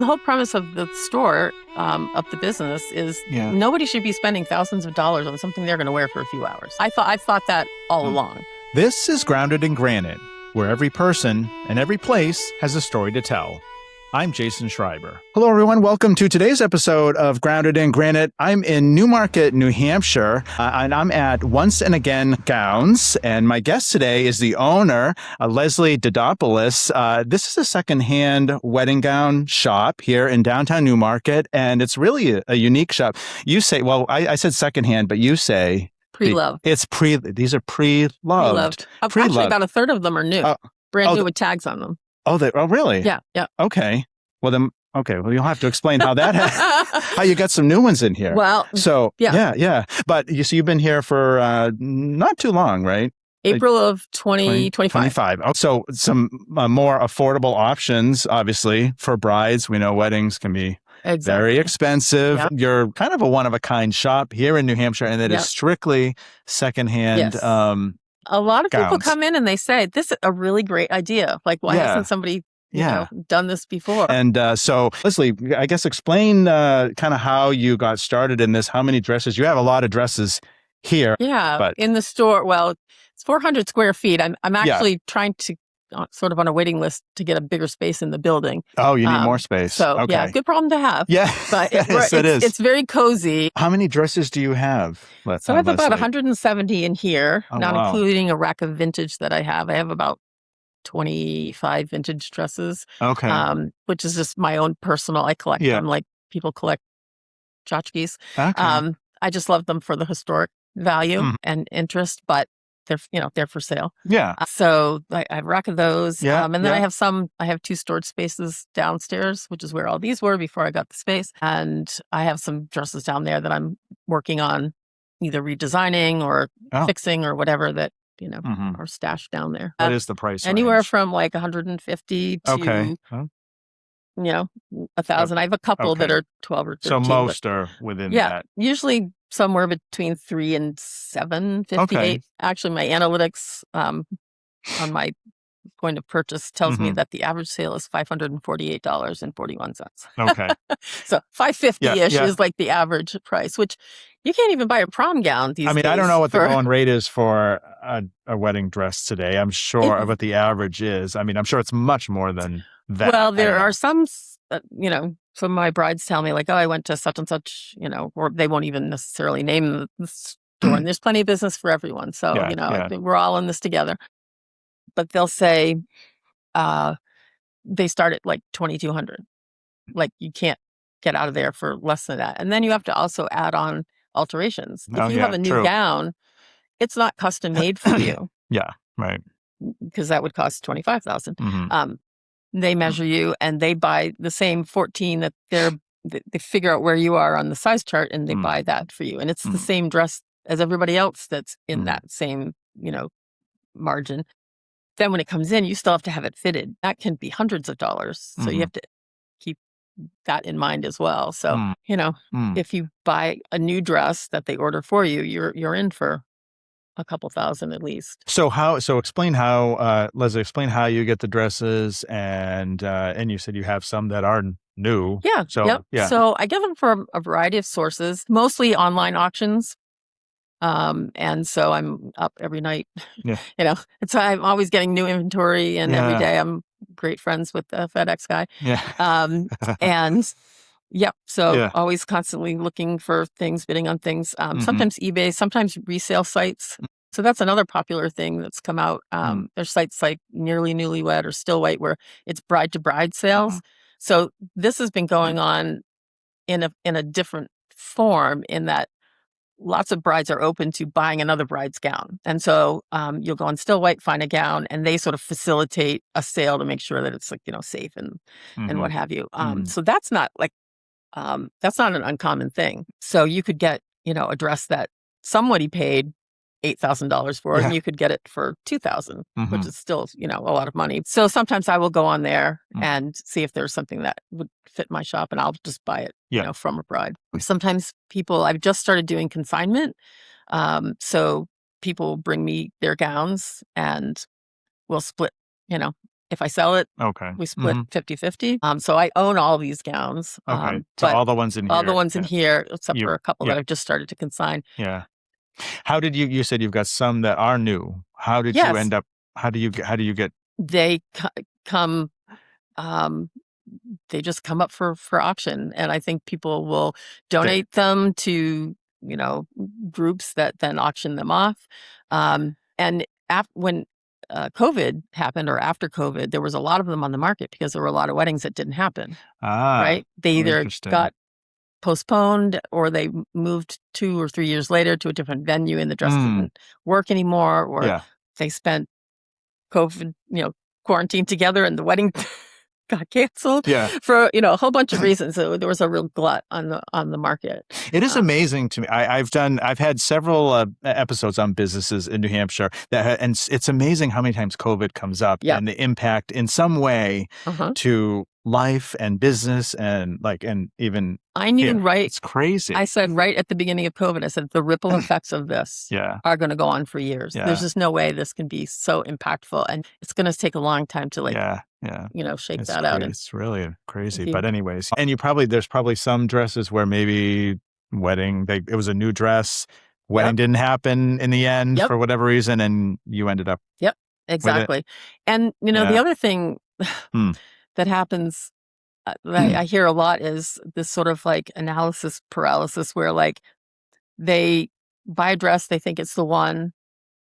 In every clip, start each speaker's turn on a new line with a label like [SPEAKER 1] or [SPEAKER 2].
[SPEAKER 1] The whole premise of the store, of the business, is nobody should be spending thousands of dollars on something they're going to wear for a few hours. I've thought that all along.
[SPEAKER 2] This is Grounded in Granite, where every person and every place has a story to tell. I'm Jason Schreiber. Hello, everyone. Welcome to today's episode of Grounded in Granite. I'm in Newmarket, New Hampshire, and I'm at Once and Again Gowns. And my guest today is the owner, Leslye Dedopoulos. This is a secondhand wedding gown shop here in downtown Newmarket, and it's really a unique shop. You say, well, I said secondhand, but you say
[SPEAKER 1] pre-loved.
[SPEAKER 2] These are pre-loved.
[SPEAKER 1] Actually, about a third of them are new, brand new with tags on them.
[SPEAKER 2] Oh, really?
[SPEAKER 1] Yeah.
[SPEAKER 2] Okay. Well, you'll have to explain how that how you got some new ones in here.
[SPEAKER 1] Well,
[SPEAKER 2] so yeah. But you've been here for not too long, right?
[SPEAKER 1] April of 2025.
[SPEAKER 2] Oh, so some more affordable options, obviously, for brides. We know weddings can be very expensive. Yep. You're kind of a one-of-a-kind shop here in New Hampshire, and it is strictly secondhand.
[SPEAKER 1] Yes. A lot of people come in and they say, this is a really great idea. Like, why hasn't somebody done this before?
[SPEAKER 2] And so, Leslye, I guess explain kind of how you got started in this, how many dresses. You have a lot of dresses here.
[SPEAKER 1] Yeah, but in the store, well, it's 400 square feet. I'm actually trying to, sort of on a waiting list to get a bigger space in the building.
[SPEAKER 2] Oh, you need more space.
[SPEAKER 1] So, good problem to have.
[SPEAKER 2] Yeah,
[SPEAKER 1] but
[SPEAKER 2] yes, it is.
[SPEAKER 1] It's very cozy.
[SPEAKER 2] How many dresses do you have?
[SPEAKER 1] So I have about 170 in here, not including a rack of vintage that I have. I have about 25 vintage dresses.
[SPEAKER 2] Okay.
[SPEAKER 1] Which is just my own personal, I collect them like people collect tchotchkes.
[SPEAKER 2] Okay.
[SPEAKER 1] I just love them for the historic value and interest, but they're for sale.
[SPEAKER 2] Yeah.
[SPEAKER 1] So I have a rack of those.
[SPEAKER 2] Yeah.
[SPEAKER 1] And then I have two storage spaces downstairs, which is where all these were before I got the space. And I have some dresses down there that I'm working on either redesigning or fixing or whatever that, are stashed down there.
[SPEAKER 2] What is the price
[SPEAKER 1] Anywhere
[SPEAKER 2] range?
[SPEAKER 1] from like 150 to, 1,000. I have a couple that are 12 or 13.
[SPEAKER 2] So most are within that.
[SPEAKER 1] Usually somewhere between 3 and 758.
[SPEAKER 2] Okay.
[SPEAKER 1] Actually, my analytics on my going to purchase tells me that the average sale is $548.41.
[SPEAKER 2] Okay.
[SPEAKER 1] So $550-ish is like the average price, which you can't even buy a prom gown these days.
[SPEAKER 2] I don't know what the going rate is for a wedding dress today. I'm sure what the average is. I'm sure it's much more than that.
[SPEAKER 1] Well, there are some, some of my brides tell me like, oh, I went to such and such, or they won't even necessarily name the store. And there's plenty of business for everyone. So, we're all in this together. But they'll say they start at like $2,200. Like you can't get out of there for less than that. And then you have to also add on alterations. If you have a new gown, it's not custom made for you.
[SPEAKER 2] Yeah, right.
[SPEAKER 1] Because that would cost $25,000. They measure you and they buy the same 14 that they figure out where you are on the size chart and they buy that for you. And it's the same dress as everybody else that's in that same, margin. Then when it comes in, you still have to have it fitted. That can be hundreds of dollars. So you have to keep that in mind as well. So, if you buy a new dress that they order for you, you're in for a couple thousand at least.
[SPEAKER 2] So explain how, Leslye, explain how you get the dresses and you said you have some that are new.
[SPEAKER 1] Yeah. So I get them from a variety of sources, mostly online auctions. And so I'm up every night, and so I'm always getting new inventory and every day I'm great friends with the FedEx guy. So always constantly looking for things, bidding on things, sometimes eBay, sometimes resale sites. So that's another popular thing that's come out. There's sites like Nearly Newlywed or Still White where it's bride to bride sales. So this has been going on in a different form in that lots of brides are open to buying another bride's gown. And so you'll go on Still White, find a gown, and they sort of facilitate a sale to make sure that it's like, safe and what have you. So that's not like, that's not an uncommon thing. So you could get, a dress that somebody paid $8,000 for it, and you could get it for $2,000, which is still, a lot of money. So sometimes I will go on there and see if there's something that would fit my shop, and I'll just buy it, from a bride. Sometimes I've just started doing consignment. So people bring me their gowns and we'll split, If I sell it,
[SPEAKER 2] Okay.
[SPEAKER 1] we split 50-50. So I own all these gowns.
[SPEAKER 2] Okay. So all the ones in here.
[SPEAKER 1] All the ones in here, except for a couple
[SPEAKER 2] yeah.
[SPEAKER 1] that I've just started to consign.
[SPEAKER 2] Yeah. How did you said you've got some that are new. How did you end up, how do you get?
[SPEAKER 1] They come, they just come up for auction. And I think people will donate them to, groups that then auction them off. And when COVID happened, or after COVID, there was a lot of them on the market because there were a lot of weddings that didn't happen. Right? They either got postponed or they moved 2 or 3 years later to a different venue and the dress didn't work anymore, or they spent COVID, quarantine together and the wedding got canceled for, a whole bunch of reasons. So there was a real glut on the market. It
[SPEAKER 2] is amazing to me. I've had several episodes on businesses in New Hampshire and it's amazing how many times COVID comes up and the impact in some way to life and business and even
[SPEAKER 1] I knew
[SPEAKER 2] it's crazy.
[SPEAKER 1] I said right at the beginning of COVID, I said the ripple effects of this are going to go on for years. There's just no way this can be so impactful, and it's going to take a long time to shake that out.
[SPEAKER 2] It's really crazy. But anyways, and there's probably some dresses where maybe it was a new dress, wedding didn't happen in the end for whatever reason, and you ended up.
[SPEAKER 1] Yep, exactly. And the other thing that happens that I hear a lot is this sort of analysis paralysis, where they buy a dress, they think it's the one,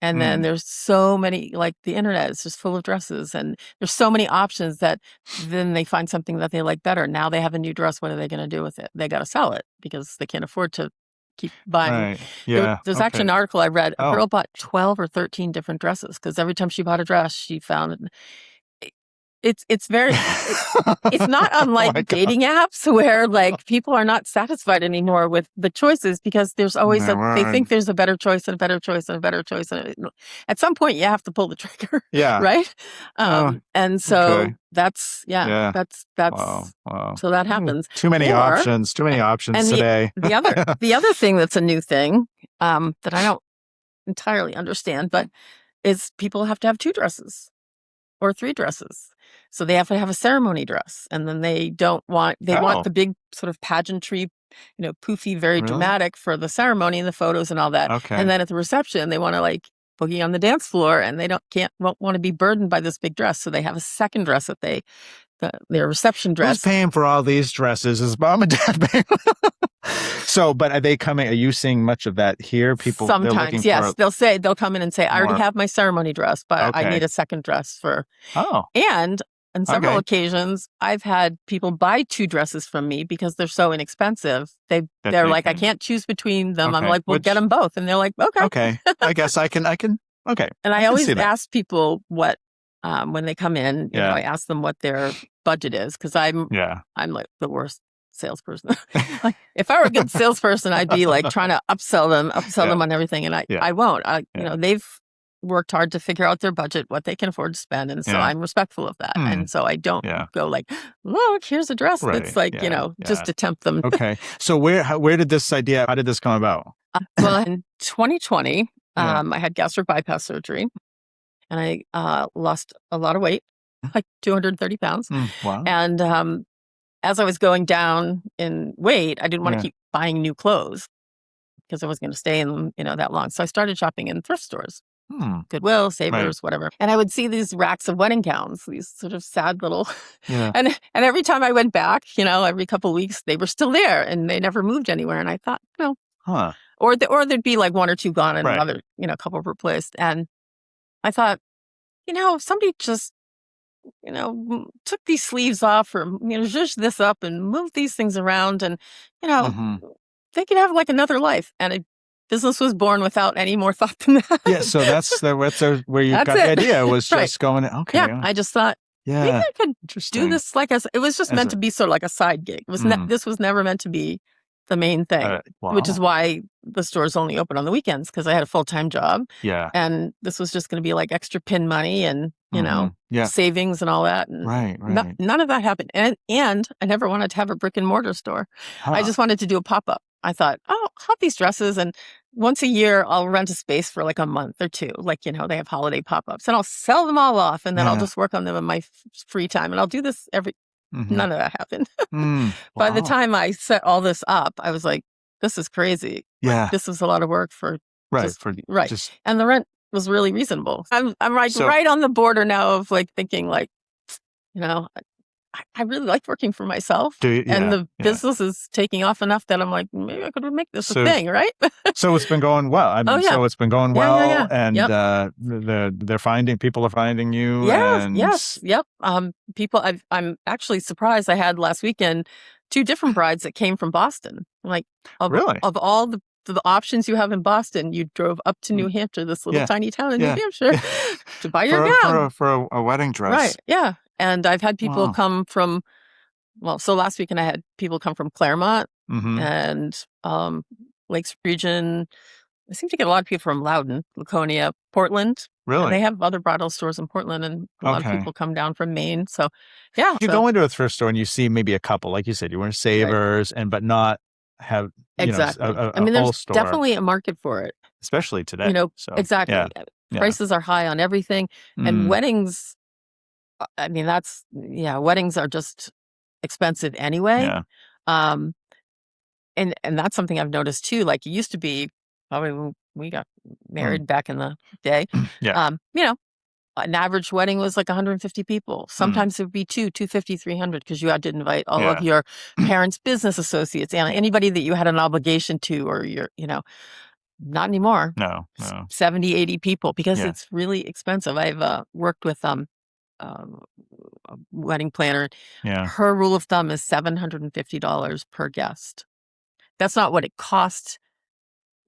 [SPEAKER 1] and then there's so many, the internet is just full of dresses, and there's so many options that then they find something that they like better. Now they have a new dress. What are they going to do with it? They got to sell it because they can't afford to keep buying.
[SPEAKER 2] Right. Yeah.
[SPEAKER 1] There's actually an article I read. A girl bought 12 or 13 different dresses because every time she bought a dress, she found it. It's very, it's not unlike dating apps where people are not satisfied anymore with the choices because there's always they think there's a better choice and a better choice and a better choice. And at some point you have to pull the trigger. Yeah. Right. And so that's wow. So that happens.
[SPEAKER 2] Too many options today.
[SPEAKER 1] The other thing that's a new thing that I don't entirely understand, but is people have to have 2 dresses or 3 dresses. So they have to have a ceremony dress, and then they want the big sort of pageantry, poofy, very dramatic for the ceremony and the photos and all that. Okay. And then at the reception, they want to boogie on the dance floor, and they won't want to be burdened by this big dress. So they have a second dress that their reception dress.
[SPEAKER 2] Who's paying for all these dresses? Is mom and dad paying? So, but are they coming? Are you seeing much of that here? People
[SPEAKER 1] sometimes, yes, they'll come in and say, "I already have my ceremony dress, but I need a second dress for." And on several occasions, I've had people buy 2 dresses from me because they're so inexpensive. They're like, "I can't choose between them." I'm like, "Well, get them both," and they're like, "Okay."
[SPEAKER 2] Okay, I guess I can. Okay.
[SPEAKER 1] And I always ask people what. When they come in, I ask them what their budget is because I'm like the worst salesperson. If I were a good salesperson, I'd be trying to upsell them on everything, and I won't. They've worked hard to figure out their budget, what they can afford to spend, and so I'm respectful of that. And so I don't go look, here's a dress that's just to tempt them.
[SPEAKER 2] Okay, so where did this idea? How did this come about?
[SPEAKER 1] Well, in 2020, I had gastric bypass surgery. And I lost a lot of weight, 230 pounds.
[SPEAKER 2] Wow.
[SPEAKER 1] And as I was going down in weight, I didn't want to keep buying new clothes because I was going to stay in them, that long. So I started shopping in thrift stores, Goodwill, Savers, whatever. And I would see these racks of wedding gowns, these sort of sad little. And every time I went back, every couple of weeks, they were still there and they never moved anywhere. And I thought, or there'd be 1 or 2 gone and another, couple replaced. And I thought, if somebody just, took these sleeves off or, zhuzh this up and move these things around and, they could have another life. And a business was born without any more thought than that.
[SPEAKER 2] Yeah. So that's where you got the idea was just going, okay.
[SPEAKER 1] Yeah. I just thought, maybe I could do this it was just meant to be sort of like a side gig. It was this was never meant to be the main thing, which is why the stores only open on the weekends because I had a full-time job.
[SPEAKER 2] Yeah.
[SPEAKER 1] And this was just going to be extra pin money and, savings and all that. And
[SPEAKER 2] right.
[SPEAKER 1] None of that happened. And I never wanted to have a brick and mortar store. I just wanted to do a pop-up. I thought, I'll have these dresses and once a year, I'll rent a space for like a month or two. Like, they have holiday pop-ups, and I'll sell them all off, and then I'll just work on them in my free time. And I'll do this none of that happened. By the time I set all this up, I was like, this is crazy.
[SPEAKER 2] Yeah.
[SPEAKER 1] Like, this is a lot of work for
[SPEAKER 2] right.
[SPEAKER 1] And the rent was really reasonable. I'm right on the border now of like thinking like, I really like working for myself, and the business is taking off enough that I'm like, maybe I could make this a thing, right?
[SPEAKER 2] So it's been going well. I mean, so it's been going well, and people are finding you.
[SPEAKER 1] Yep. People, I'm actually surprised. I had last weekend 2 different brides that came from Boston. Like,
[SPEAKER 2] really?
[SPEAKER 1] Of all the options you have in Boston, you drove up to New Hampshire, this little tiny town in New Hampshire, to buy your gown
[SPEAKER 2] for a wedding dress,
[SPEAKER 1] right? Yeah. And I've had people come from, so last weekend I had people come from Claremont and Lakes region. I seem to get a lot of people from Loudoun, Laconia, Portland.
[SPEAKER 2] Really?
[SPEAKER 1] And they have other bridal stores in Portland, and a lot of people come down from Maine. So, yeah.
[SPEAKER 2] You go into a thrift store and you see maybe a couple, like you said, you want savers, but not have
[SPEAKER 1] exactly.
[SPEAKER 2] a
[SPEAKER 1] I mean,
[SPEAKER 2] whole
[SPEAKER 1] there's
[SPEAKER 2] store.
[SPEAKER 1] Definitely a market for it,
[SPEAKER 2] especially today. So,
[SPEAKER 1] exactly. Yeah. Prices are high on everything, and weddings. I mean, weddings are just expensive anyway.
[SPEAKER 2] Yeah.
[SPEAKER 1] And that's something I've noticed too. Like, it used to be, probably when we got married back in the day.
[SPEAKER 2] Yeah.
[SPEAKER 1] An average wedding was like 150 people. Sometimes it would be 250, 300, because you had to invite all of your parents' business associates and anybody that you had an obligation to, or not anymore.
[SPEAKER 2] No.
[SPEAKER 1] 70, 80 people, because it's really expensive. I've worked with a wedding planner.
[SPEAKER 2] Yeah.
[SPEAKER 1] Her rule of thumb is $750 per guest. That's not what it costs.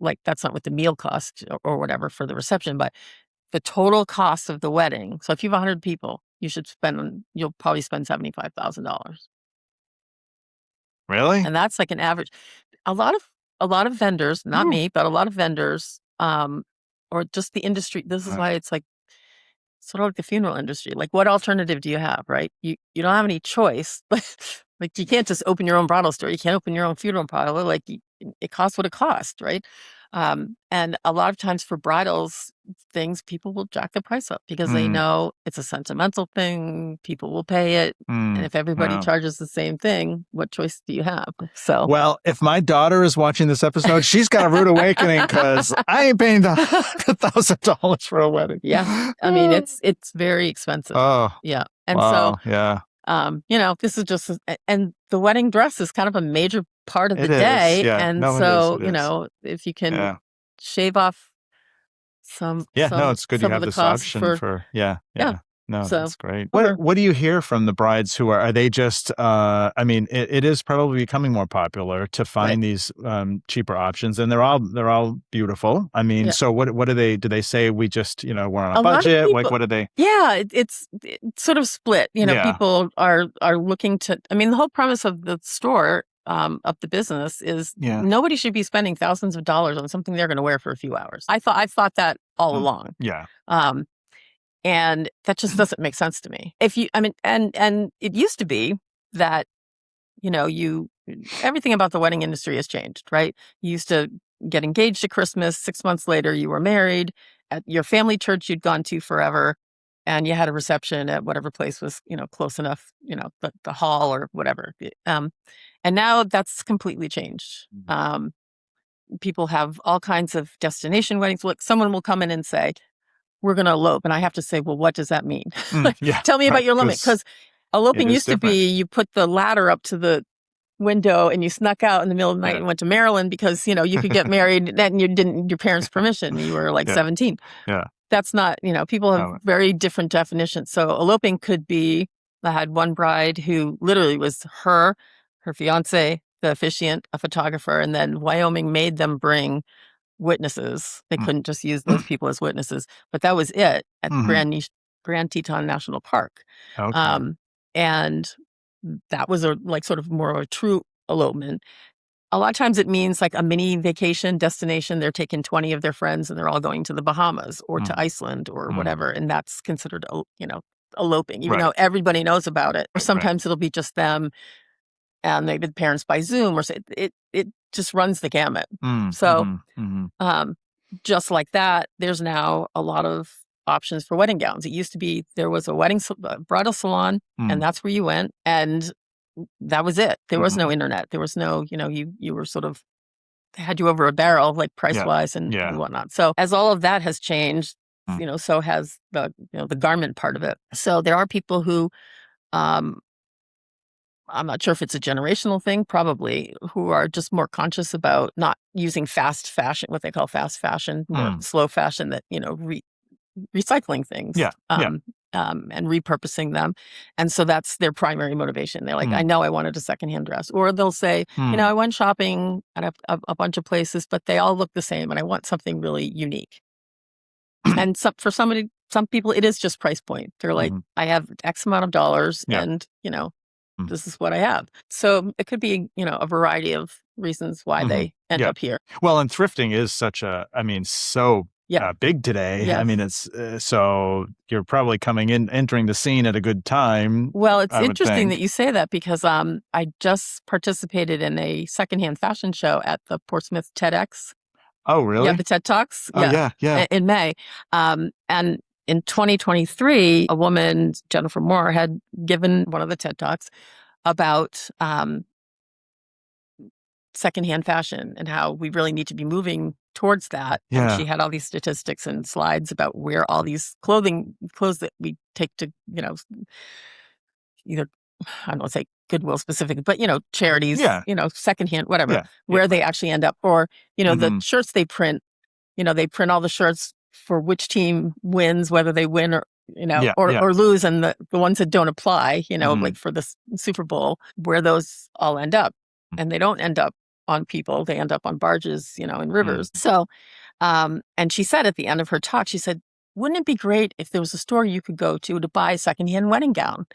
[SPEAKER 1] Like, that's not what the meal cost or whatever for the reception, but the total cost of the wedding. So if you have 100 people, you'll probably spend $75,000.
[SPEAKER 2] Really?
[SPEAKER 1] And that's like an average. A lot of vendors, not me, but a lot of vendors, or just the industry. This is why it's like sort of like the funeral industry. Like, what alternative do you have, right? You don't have any choice. Like, you can't just open your own bridal store. You can't open your own funeral parlor. Like, it costs what it costs, right? And a lot of times for bridals things, people will jack the price up because they know it's a sentimental thing. People will pay it. And if everybody charges the same thing, what choice do you have? So,
[SPEAKER 2] well, if my daughter is watching this episode, she's got a rude awakening, because I ain't paying $1,000 for a wedding.
[SPEAKER 1] Yeah. I mean, it's very expensive.
[SPEAKER 2] Oh,
[SPEAKER 1] yeah. And
[SPEAKER 2] wow, yeah.
[SPEAKER 1] This is just, and the wedding dress is kind of a major part of the
[SPEAKER 2] It
[SPEAKER 1] day.
[SPEAKER 2] is, yeah.
[SPEAKER 1] And
[SPEAKER 2] No,
[SPEAKER 1] so,
[SPEAKER 2] it is.
[SPEAKER 1] if you can shave off some,
[SPEAKER 2] it's good you
[SPEAKER 1] some
[SPEAKER 2] have
[SPEAKER 1] of the
[SPEAKER 2] this
[SPEAKER 1] costs
[SPEAKER 2] option for, No,
[SPEAKER 1] So,
[SPEAKER 2] that's great. What do you hear from the brides who are they just, I mean, it is probably becoming more popular to find these cheaper options, and they're all beautiful. I mean, so what do they say? We just, we're on a budget.
[SPEAKER 1] People,
[SPEAKER 2] like, what do they?
[SPEAKER 1] Yeah, it's sort of split. People are looking to, I mean, the whole premise of the store, of the business is nobody should be spending thousands of dollars on something they're going to wear for a few hours. I've thought that all along.
[SPEAKER 2] Yeah.
[SPEAKER 1] And that just doesn't make sense to me. And it used to be that, everything about the wedding industry has changed, right? You used to get engaged at Christmas. 6 months later, you were married at your family church you'd gone to forever. And you had a reception at whatever place was, close enough, the hall or whatever. And now that's completely changed. People have all kinds of destination weddings. Look, someone will come in and say, we're going to elope. And I have to say, well, what does that mean? Tell me about your elopement. Because eloping used to be, you put the ladder up to the window and you snuck out in the middle of the night and went to Maryland because, you could get married and you didn't need your parents' permission. You were like 17.
[SPEAKER 2] Yeah.
[SPEAKER 1] That's not, people have very different definitions. So eloping could be, I had one bride who literally was her fiance, the officiant, a photographer, and then Wyoming made them bring witnesses. They couldn't just use those people as witnesses, but that was it at Grand Teton National Park.
[SPEAKER 2] Okay.
[SPEAKER 1] And that was sort of more of a true elopement. A lot of times it means like a mini vacation destination. They're taking 20 of their friends and they're all going to the Bahamas or to Iceland or whatever. And that's considered, eloping, even though everybody knows about it. Or sometimes it'll be just them and they did parents by Zoom, or it just runs the gamut. Just like that, there's now a lot of options for wedding gowns. It used to be there was a bridal salon, and that's where you went, and that was it. There was no internet. There was no, you were sort of, they had you over a barrel, like price-wise and whatnot. So as all of that has changed, so has the garment part of it. So there are people who, I'm not sure if it's a generational thing, probably, who are just more conscious about not using fast fashion, what they call fast fashion, more slow fashion, that, recycling things and repurposing them. And so that's their primary motivation. They're like, I know I wanted a secondhand dress. Or they'll say, I went shopping at a bunch of places, but they all look the same and I want something really unique. And some people, it is just price point. They're like, I have X amount of dollars and, this is what I have. So it could be, a variety of reasons why they end up here.
[SPEAKER 2] Well, and thrifting is such big today.
[SPEAKER 1] Yes.
[SPEAKER 2] I mean, it's so you're probably entering the scene at a good time.
[SPEAKER 1] Well, it's interesting that you say that, because I just participated in a secondhand fashion show at the Portsmouth TEDx.
[SPEAKER 2] Oh, really?
[SPEAKER 1] Yeah, the TED Talks.
[SPEAKER 2] Oh, yeah.
[SPEAKER 1] In May. And in 2023, a woman, Jennifer Moore, had given one of the TED Talks about secondhand fashion and how we really need to be moving towards that.
[SPEAKER 2] Yeah.
[SPEAKER 1] And she had all these statistics and slides about where all these clothes that we take to, either, I don't want to say Goodwill specifically, but, charities, secondhand, whatever, where they actually end up. Or, the shirts they print, they print all the shirts for which team wins, whether they win or lose, and the ones that don't apply, like for the Super Bowl, where those all end up. And they don't end up on people, they end up on barges, in rivers. So, and she said at the end of her talk, she said, wouldn't it be great if there was a store you could go to buy a secondhand wedding gown?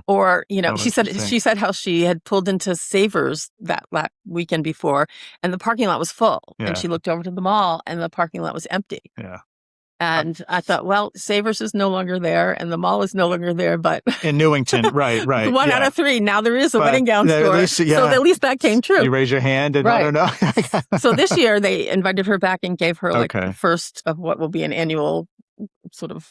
[SPEAKER 1] Or, she said how she had pulled into Savers that weekend before, and the parking lot was full. And she looked over to the mall and the parking lot was empty.
[SPEAKER 2] Yeah.
[SPEAKER 1] And I thought, well, Savers is no longer there and the mall is no longer there, but
[SPEAKER 2] in Newington, right.
[SPEAKER 1] One out of three. Now there is a wedding gown store. So at least that came true.
[SPEAKER 2] You raise your hand and I don't know.
[SPEAKER 1] So this year they invited her back and gave her the first of what will be an annual sort of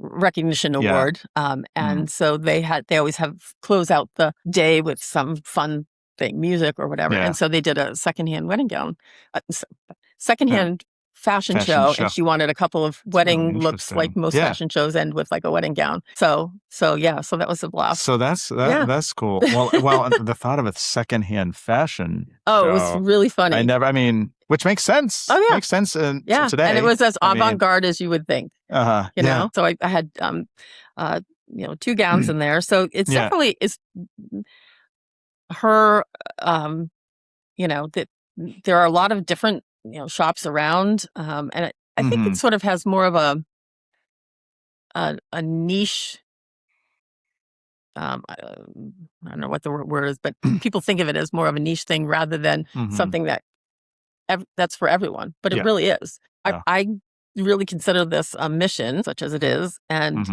[SPEAKER 1] recognition award. And so they always have close out the day with some fun thing, music or whatever. And so they did a secondhand wedding gown, secondhand fashion show, and she wanted a couple of wedding looks, like most fashion shows end with like a wedding gown. So that was a blast.
[SPEAKER 2] So that's cool. Well, the thought of a secondhand fashion show,
[SPEAKER 1] it was really funny.
[SPEAKER 2] Which makes sense.
[SPEAKER 1] Oh yeah,
[SPEAKER 2] makes sense. Today,
[SPEAKER 1] and it was as avant-garde as you would think. So I had two gowns in there. So it's definitely is her. That there are a lot of different shops around, and I think it sort of has more of a niche. I don't know what the word is, but people think of it as more of a niche thing rather than something that's for everyone. But it really is. I really consider this a mission, such as it is, and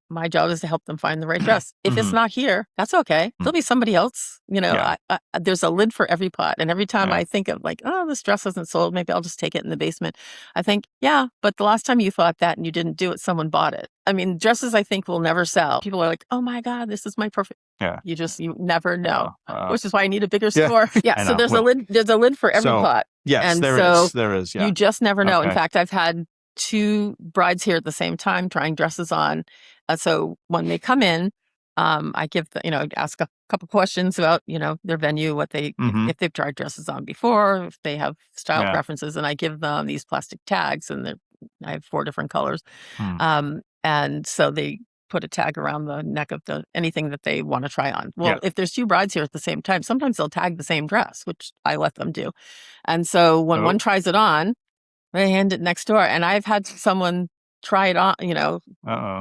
[SPEAKER 1] my job is to help them find the right dress. If it's not here, that's okay. There'll be somebody else. There's a lid for every pot, and every time I think of like, oh, this dress isn't sold, maybe I'll just take it in the basement. I think, but the last time you thought that and you didn't do it, someone bought it. I mean, dresses I think will never sell. People are like, oh my God, this is my perfect. Yeah. You never know, which is why I need a bigger store. Yeah. So there's a lid. There's a lid for every pot.
[SPEAKER 2] Yes,
[SPEAKER 1] and
[SPEAKER 2] there is. Yeah.
[SPEAKER 1] You just never know. In fact, I've had two brides here at the same time trying dresses on. So when they come in, I give ask a couple questions about, their venue, what they, if they've tried dresses on before, if they have style preferences, and I give them these plastic tags, and I have 4 different colors. And so they put a tag around the neck of anything that they want to try on. Well, if there's 2 brides here at the same time, sometimes they'll tag the same dress, which I let them do. And so when one tries it on, they hand it next door. And I've had someone try it on,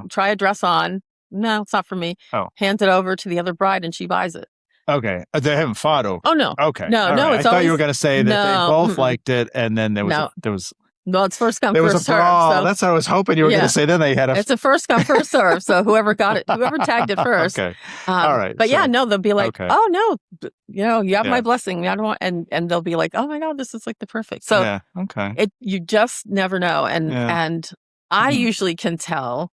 [SPEAKER 1] try a dress on. No, it's not for me. Hand it over to the other bride and she buys it.
[SPEAKER 2] Okay. They haven't fought over.
[SPEAKER 1] Oh, no.
[SPEAKER 2] Okay.
[SPEAKER 1] No,
[SPEAKER 2] right.
[SPEAKER 1] no.
[SPEAKER 2] I thought you were going to say that they both liked it and then there was
[SPEAKER 1] Well, it's first come,
[SPEAKER 2] There was
[SPEAKER 1] first
[SPEAKER 2] a
[SPEAKER 1] serve.
[SPEAKER 2] brawl.
[SPEAKER 1] So
[SPEAKER 2] that's what I was hoping you were going to say. Then they had
[SPEAKER 1] it's a first come, first serve. So whoever tagged it first.
[SPEAKER 2] Okay. All right.
[SPEAKER 1] But they'll be like,
[SPEAKER 2] okay.
[SPEAKER 1] oh no, you have my blessing. I don't want, and they'll be like, oh my God, this is like the perfect. So
[SPEAKER 2] okay.
[SPEAKER 1] You just never know. And I usually can tell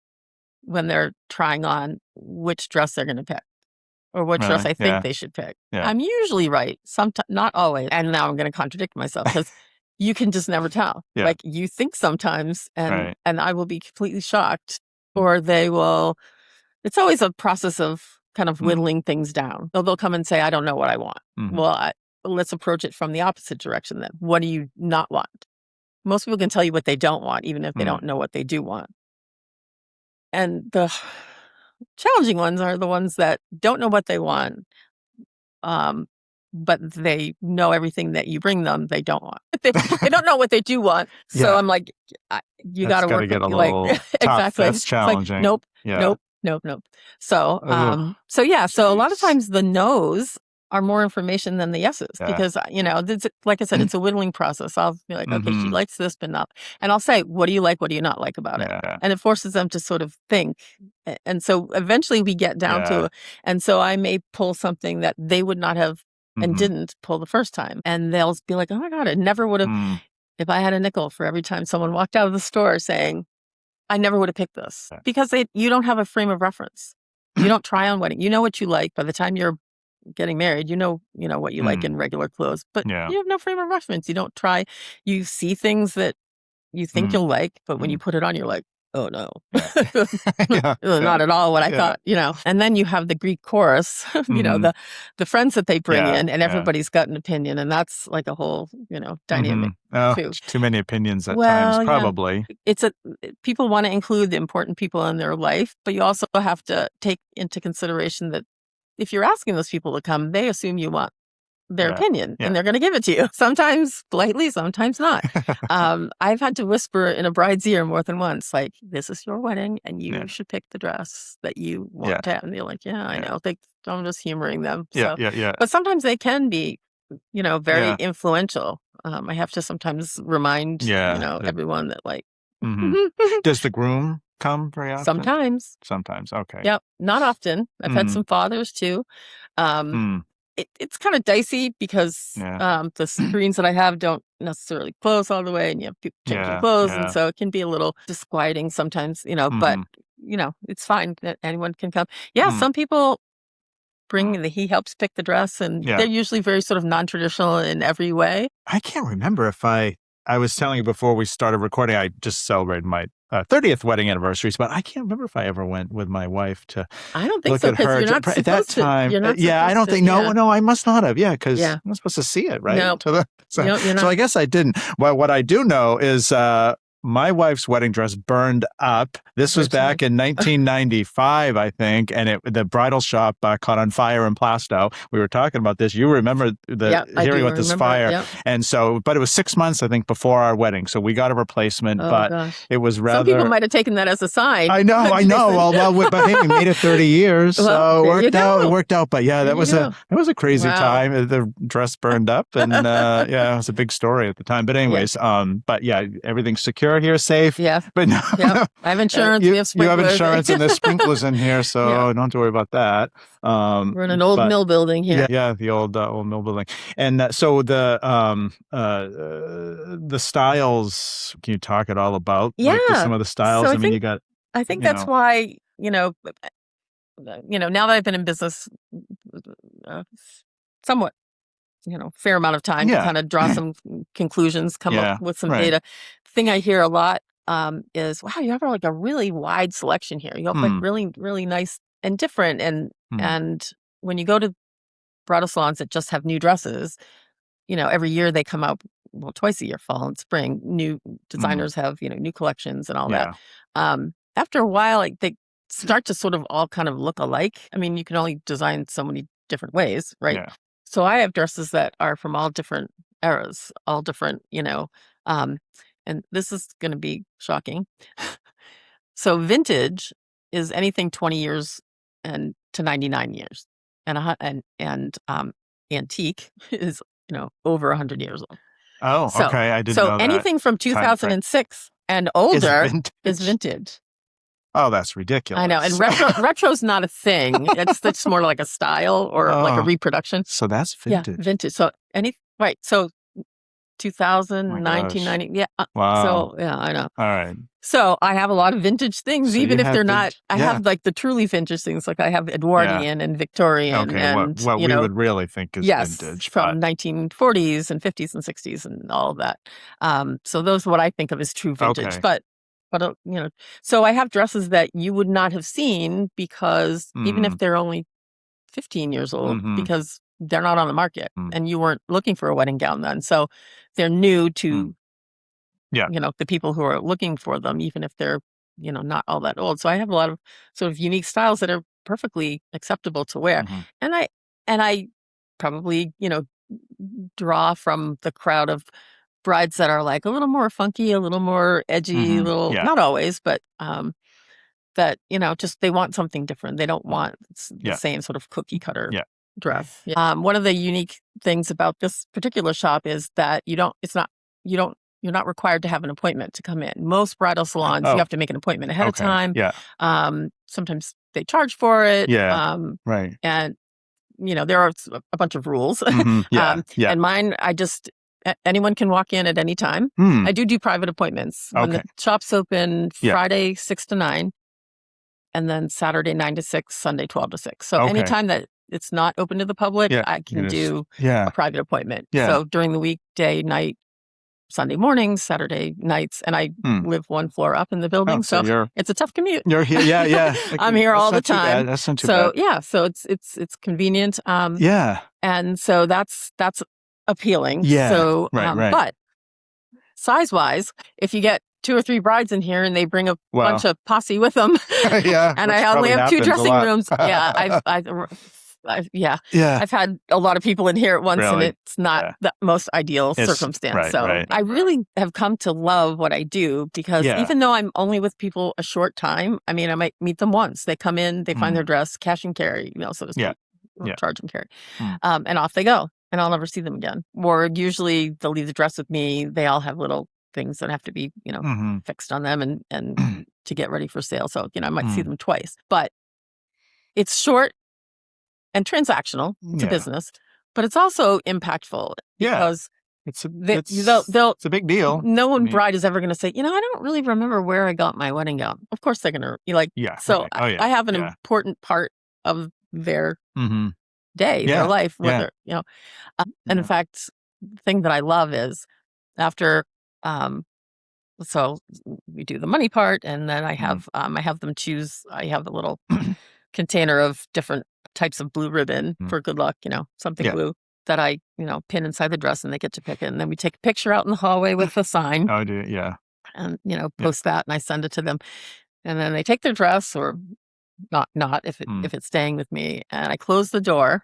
[SPEAKER 1] when they're trying on which dress they're going to pick. Or what dress I think they should pick.
[SPEAKER 2] Yeah.
[SPEAKER 1] I'm usually right. Sometimes, not always. And now I'm going to contradict myself because you can just never tell.
[SPEAKER 2] Yeah.
[SPEAKER 1] Like you think sometimes, and I will be completely shocked, or they will. It's always a process of kind of whittling things down. They'll come and say, "I don't know what I want." Well, let's approach it from the opposite direction. Then, what do you not want? Most people can tell you what they don't want, even if they don't know what they do want. And the challenging ones are the ones that don't know what they want, but they know everything that you bring them. They don't want. They don't know what they do want. So I'm like, you got to work
[SPEAKER 2] get
[SPEAKER 1] with
[SPEAKER 2] a
[SPEAKER 1] like
[SPEAKER 2] little tough.
[SPEAKER 1] exactly.
[SPEAKER 2] That's challenging.
[SPEAKER 1] Like, nope. So, so a lot of times the no's are more information than the yeses because, like I said, it's a whittling process. I'll be like, okay, she likes this, but not. And I'll say, what do you like? What do you not like about it? And it forces them to sort of think. And so eventually we get down to, and so I may pull something that they would not have and didn't pull the first time. And they'll be like, oh my God, I never would have, if I had a nickel for every time someone walked out of the store saying, I never would have picked this because you don't have a frame of reference. You don't try on wedding. You know what you like by the time you're getting married. You know what you like in regular clothes, but you have no frame of reference. You don't try. You see things that you think you'll like, but when you put it on, you're like, oh no, not at all what I thought. And then you have the Greek chorus. The friends that they bring in, and everybody's got an opinion, and that's like a whole dynamic too.
[SPEAKER 2] Too many opinions at times, probably.
[SPEAKER 1] People want to include the important people in their life, but you also have to take into consideration that if you're asking those people to come, they assume you want their opinion and they're going to give it to you. Sometimes politely, sometimes not. I've had to whisper in a bride's ear more than once, like, this is your wedding and you should pick the dress that you want to have. And they're like, I know. I'm just humoring them. So. But sometimes they can be, very influential. I have to sometimes remind, everyone that like.
[SPEAKER 2] Does the groom come very often? Sometimes. Okay.
[SPEAKER 1] Yep. Not often. I've had some fathers too. It's kind of dicey because the screens that I have don't necessarily close all the way, and you have people changing clothes, and so it can be a little disquieting sometimes, but it's fine that anyone can come. Some people bring he helps pick the dress, and they're usually very sort of non-traditional in every way.
[SPEAKER 2] I can't remember if I was telling you before we started recording, I just celebrated my 30th wedding anniversary, but I can't remember if I ever went with my wife to
[SPEAKER 1] I don't think
[SPEAKER 2] look
[SPEAKER 1] so,
[SPEAKER 2] at her.
[SPEAKER 1] you're not
[SPEAKER 2] at that time. I don't think, no, I must not have. because I'm not supposed to see it, right?
[SPEAKER 1] No.
[SPEAKER 2] So
[SPEAKER 1] you're not.
[SPEAKER 2] I guess I didn't. Well, what I do know is my wife's wedding dress burned up. This was back in 1995, I think, and the bridal shop caught on fire in Plastow. We were talking about this. You remember hearing about this fire. And so, but it was 6 months, I think, before our wedding. So we got a replacement, but it was rather...
[SPEAKER 1] Some people might have taken that as a sign.
[SPEAKER 2] I know. But hey, we made it 30 years, so it worked out. But that was a crazy time. The dress burned up, and it was a big story at the time. But anyways, everything's secure here, safe.
[SPEAKER 1] Yeah.
[SPEAKER 2] But no,
[SPEAKER 1] I have insurance. We have sprinklers.
[SPEAKER 2] You have insurance, and there's sprinklers in here, so don't have to worry about that.
[SPEAKER 1] We're in an old mill building here.
[SPEAKER 2] The old mill building. And so the styles, can you talk at all about some of the styles?
[SPEAKER 1] So
[SPEAKER 2] you got.
[SPEAKER 1] I think that's why now that I've been in business somewhat. Fair amount of time to kind of draw some conclusions, come up with some data. The thing I hear a lot is, wow, you have like a really wide selection here. You have like really, really nice and different. And when you go to bridal salons that just have new dresses, every year they come out, twice a year, fall and spring, new designers have, new collections and all that. After a while, they start to sort of all kind of look alike. I mean, you can only design so many different ways, right?
[SPEAKER 2] Yeah.
[SPEAKER 1] So I have dresses that are from all different eras, all different, and this is going to be shocking. So vintage is anything 20 years and to 99 years, and antique is over 100 years old.
[SPEAKER 2] Oh, okay. I didn't know that.
[SPEAKER 1] Anything from 2006 and older is vintage.
[SPEAKER 2] Oh, that's ridiculous.
[SPEAKER 1] I know. And retro's not a thing. It's more like a style or like a reproduction.
[SPEAKER 2] So that's vintage.
[SPEAKER 1] Yeah, vintage. So right. So 2000, 1990. Yeah.
[SPEAKER 2] Wow.
[SPEAKER 1] So yeah, I know.
[SPEAKER 2] All right.
[SPEAKER 1] So I have a lot of vintage things, even if they're not. I have like the truly vintage things, like I have Edwardian and Victorian, and
[SPEAKER 2] what we would really think is vintage,
[SPEAKER 1] from 1940s and 50s and 60s and all of that. So those are what I think of as true vintage. But so I have dresses that you would not have seen because even if they're only 15 years old, because they're not on the market and you weren't looking for a wedding gown then. So they're new to, the people who are looking for them, even if they're, not all that old. So I have a lot of sort of unique styles that are perfectly acceptable to wear. And I probably, draw from the crowd of brides that are like a little more funky, a little more edgy, not always, but, that, just they want something different. They don't want the same sort of cookie cutter dress. One of the unique things about this particular shop is that you're not required to have an appointment to come in. Most bridal salons, you have to make an appointment ahead of time. Sometimes they charge for it.
[SPEAKER 2] Right.
[SPEAKER 1] And, there are a bunch of rules. And mine, anyone can walk in at any time. I do private appointments. When the shop's open Friday 6 to 9, and then Saturday 9 to 6, Sunday 12 to 6. So anytime that it's not open to the public, I can do a private appointment. So during the weekday, night, Sunday mornings, Saturday nights, and I live one floor up in the building, so it's a tough commute.
[SPEAKER 2] You're here, yeah.
[SPEAKER 1] I'm here all the time.
[SPEAKER 2] That's not too bad.
[SPEAKER 1] So it's convenient. And so that's appealing. So
[SPEAKER 2] right.
[SPEAKER 1] But size wise, if you get 2 or 3 brides in here and they bring a bunch of posse with them, and I only have 2 dressing rooms, I've had a lot of people in here at once, and it's not the most ideal circumstance. I really have come to love what I do because even though I'm only with people a short time, I mean, I might meet them once. They come in, they find their dress, cash and carry, so to speak, charge and carry, and off they go, and I'll never see them again. Or usually they'll leave the dress with me. They all have little things that have to be, fixed on them and to get ready for sale. So, I might see them twice, but it's short and transactional to business, but it's also impactful because
[SPEAKER 2] it's a big deal.
[SPEAKER 1] No bride is ever going to say, I don't really remember where I got my wedding gown. Of course they're going to I have an important part of their day, their life, whether, and in fact, the thing that I love is after, so we do the money part, and then I have them choose, I have a little container of different types of blue ribbon for good luck, something blue that I, pin inside the dress, and they get to pick it. And then we take a picture out in the hallway with a sign.
[SPEAKER 2] Oh, do yeah.
[SPEAKER 1] And, post that, and I send it to them. And then they take their dress, or not if it's staying with me, and I close the door,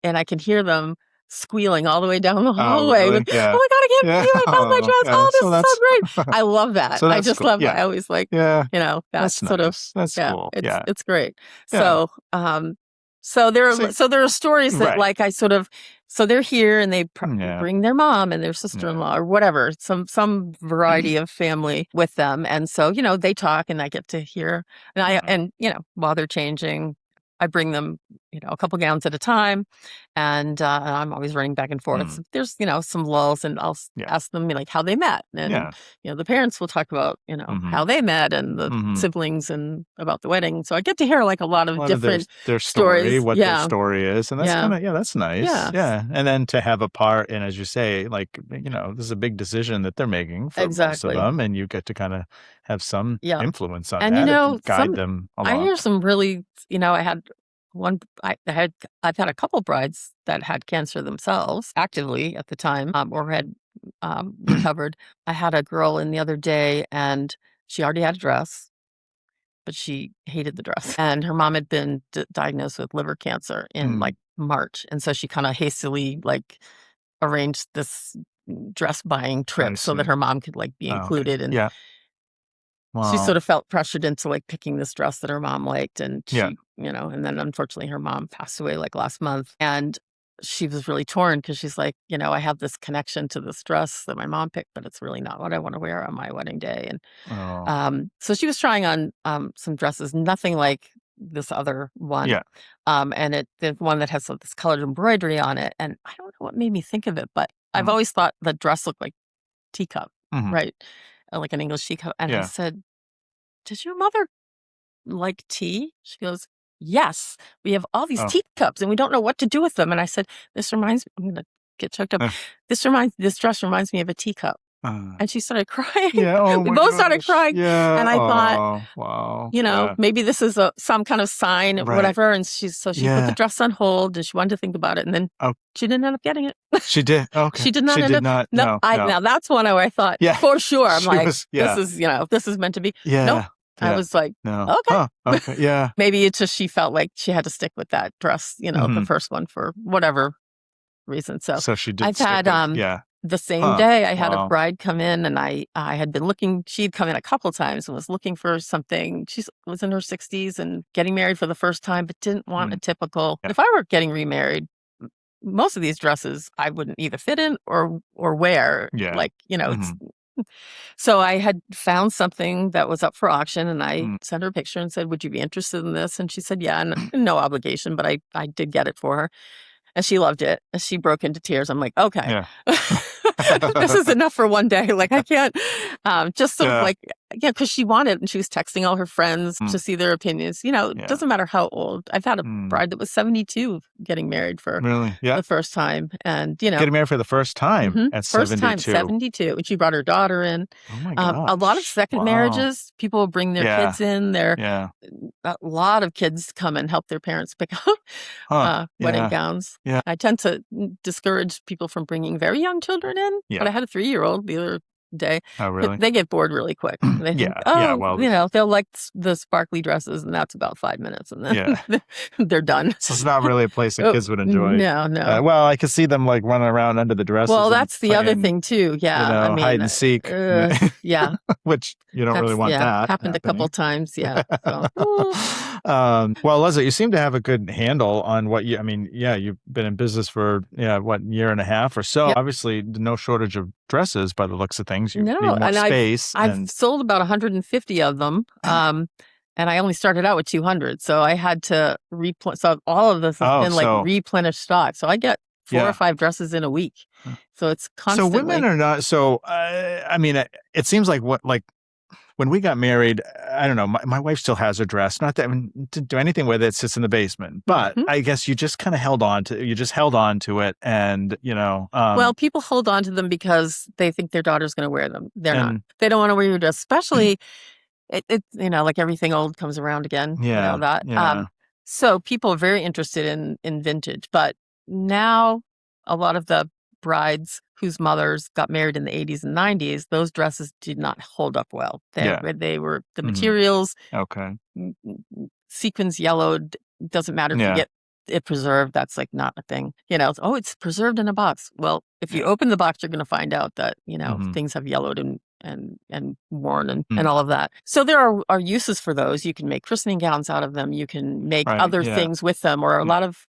[SPEAKER 1] and I can hear them squealing all the way down the hallway with, oh my God, I can't believe I found my dress. Oh, this is so great. I love that. I just love that. I always like, that's sort of,
[SPEAKER 2] that's cool.
[SPEAKER 1] It's great. So, so there are stories that like I sort of, so they're here and they bring their mom and their sister-in-law or whatever, some variety of family with them. And so, they talk and I get to hear, and while they're changing, I bring them, a couple gowns at a time, and I'm always running back and forth. There's, some lulls, and I'll ask them like how they met, and the parents will talk about how they met, and the siblings, and about the wedding. So I get to hear like a lot of different
[SPEAKER 2] their story, what their story is, and that's kind of that's nice. And then to have a part, and as you say, like this is a big decision that they're making for most of them, and you get to kind of have some influence on that, and guide them along.
[SPEAKER 1] I hear some really, I had I've had a couple brides that had cancer themselves actively at the time, or had recovered. I had a girl in the other day, and she already had a dress, but she hated the dress. And her mom had been diagnosed with liver cancer in like March. And so she kind of hastily like arranged this dress buying trip so that her mom could like be included. And she sort of felt pressured into like picking this dress that her mom liked. And she, and then unfortunately her mom passed away like last month. And she was really torn because she's like, I have this connection to this dress that my mom picked, but it's really not what I want to wear on my wedding day. And so she was trying on some dresses, nothing like this other one.
[SPEAKER 2] Yeah.
[SPEAKER 1] And the one that has this colored embroidery on it. And I don't know what made me think of it, but I've always thought the dress looked like teacup, right? Like an English teacup. And I said, "Does your mother like tea?" She goes, "Yes, we have all these teacups and we don't know what to do with them." And I said, "This reminds me," I'm going to get choked up. This dress reminds me of a teacup." And she started crying.
[SPEAKER 2] Yeah,
[SPEAKER 1] we both started crying.
[SPEAKER 2] Yeah.
[SPEAKER 1] And I thought,
[SPEAKER 2] wow.
[SPEAKER 1] maybe this is some kind of sign, whatever. And she put the dress on hold and she wanted to think about it. And then she didn't end up getting it.
[SPEAKER 2] She did. Okay.
[SPEAKER 1] She did not end up.
[SPEAKER 2] No.
[SPEAKER 1] Now that's one where I thought, for sure. I'm like, this is meant to be.
[SPEAKER 2] Yeah.
[SPEAKER 1] Nope. I was like, okay.
[SPEAKER 2] Okay. Yeah.
[SPEAKER 1] Maybe it's just she felt like she had to stick with that dress, the first one for whatever reason. So
[SPEAKER 2] she did.
[SPEAKER 1] I've had the same day I had a bride come in, and I had been looking. She'd come in a couple times and was looking for something. She was in her 60s and getting married for the first time, but didn't want a typical. If I were getting remarried, most of these dresses I wouldn't either fit in or wear.
[SPEAKER 2] Yeah.
[SPEAKER 1] Like it's. So I had found something that was up for auction, and I sent her a picture and said, "Would you be interested in this?" And she said, "Yeah," and no obligation, but I did get it for her. And she loved it. And she broke into tears. I'm like, okay, this is enough for one day. Like, I can't, just sort of like, because she wanted, and she was texting all her friends to see their opinions. It doesn't matter how old. I've had a bride that was 72 getting married for the first time. And,
[SPEAKER 2] getting married for the first time at 72.
[SPEAKER 1] First time, 72. And she brought her daughter in.
[SPEAKER 2] Oh my gosh.
[SPEAKER 1] A lot of second marriages, people will bring their kids in. A lot of kids come and help their parents pick up wedding gowns.
[SPEAKER 2] Yeah.
[SPEAKER 1] I tend to discourage people from bringing very young children in.
[SPEAKER 2] Yeah.
[SPEAKER 1] But I had a 3-year-old the other day.
[SPEAKER 2] Oh, really?
[SPEAKER 1] They get bored really quick. They think, they'll like the sparkly dresses, and that's about 5 minutes, and then they're done.
[SPEAKER 2] So it's not really a place that kids would enjoy.
[SPEAKER 1] No.
[SPEAKER 2] Well, I could see them like running around under the dresses.
[SPEAKER 1] Well, that's the other thing too. Yeah,
[SPEAKER 2] hide and seek. Which you don't really want that.
[SPEAKER 1] Happened a couple times. Yeah. So.
[SPEAKER 2] Well, Leslye, you seem to have a good handle on what you've been in business for year and a half or so. Yep. Obviously, no shortage of dresses by the looks of things. You need more space.
[SPEAKER 1] I've sold about 150 of them. And I only started out with 200. So I had to replenish. So all of this has been replenished stock. So I get 4 or 5 dresses in a week. So it's constantly.
[SPEAKER 2] So women are not. So, it seems like when we got married, I don't know, my wife still has a dress. Not that I didn't do anything with it. It sits in the basement. But I guess you just kind of held on to it. And,
[SPEAKER 1] well, people hold on to them because they think their daughter's going to wear them. They're not. They don't want to wear your dress, especially, like everything old comes around again. So people are very interested in vintage. But now a lot of the brides whose mothers got married in the 80s and 90s, those dresses did not hold up well. They were the materials.
[SPEAKER 2] Okay.
[SPEAKER 1] Sequins yellowed. Doesn't matter if you get it preserved. That's like not a thing. It's preserved in a box. Well, if you open the box, you're going to find out that, things have yellowed and worn and all of that. So there are uses for those. You can make christening gowns out of them. You can make other things with them, or a lot of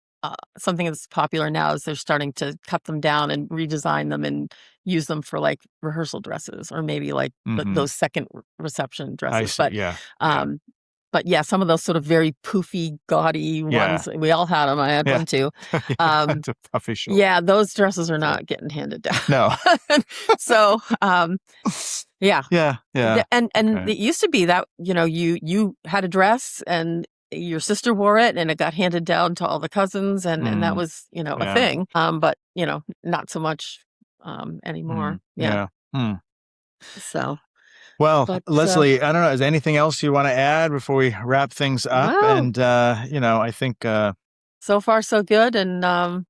[SPEAKER 1] something that's popular now is they're starting to cut them down and redesign them and use them for like rehearsal dresses, or maybe like those second reception dresses. But some of those sort of very poofy, gaudy ones, we all had them. I had one too.
[SPEAKER 2] It's a puffy shoulder.
[SPEAKER 1] Yeah, those dresses are not getting handed down.
[SPEAKER 2] No.
[SPEAKER 1] So,
[SPEAKER 2] Yeah.
[SPEAKER 1] And it used to be that, you had a dress and your sister wore it and it got handed down to all the cousins and that was, a thing. But, not so much anymore. So.
[SPEAKER 2] Well, Leslye, I don't know, is there anything else you want to add before we wrap things up?
[SPEAKER 1] No.
[SPEAKER 2] And, I think...
[SPEAKER 1] so far, so good. And,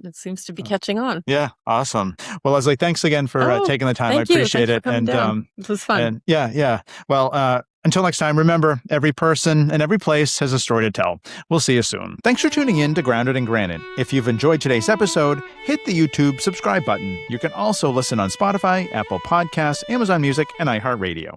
[SPEAKER 1] it seems to be catching on.
[SPEAKER 2] Yeah. Awesome. Well, Leslye, thanks again for taking the time. I appreciate it.
[SPEAKER 1] And it was fun.
[SPEAKER 2] And, well, until next time, remember, every person and every place has a story to tell. We'll see you soon. Thanks for tuning in to Grounded and Granite. If you've enjoyed today's episode, hit the YouTube subscribe button. You can also listen on Spotify, Apple Podcasts, Amazon Music, and iHeartRadio.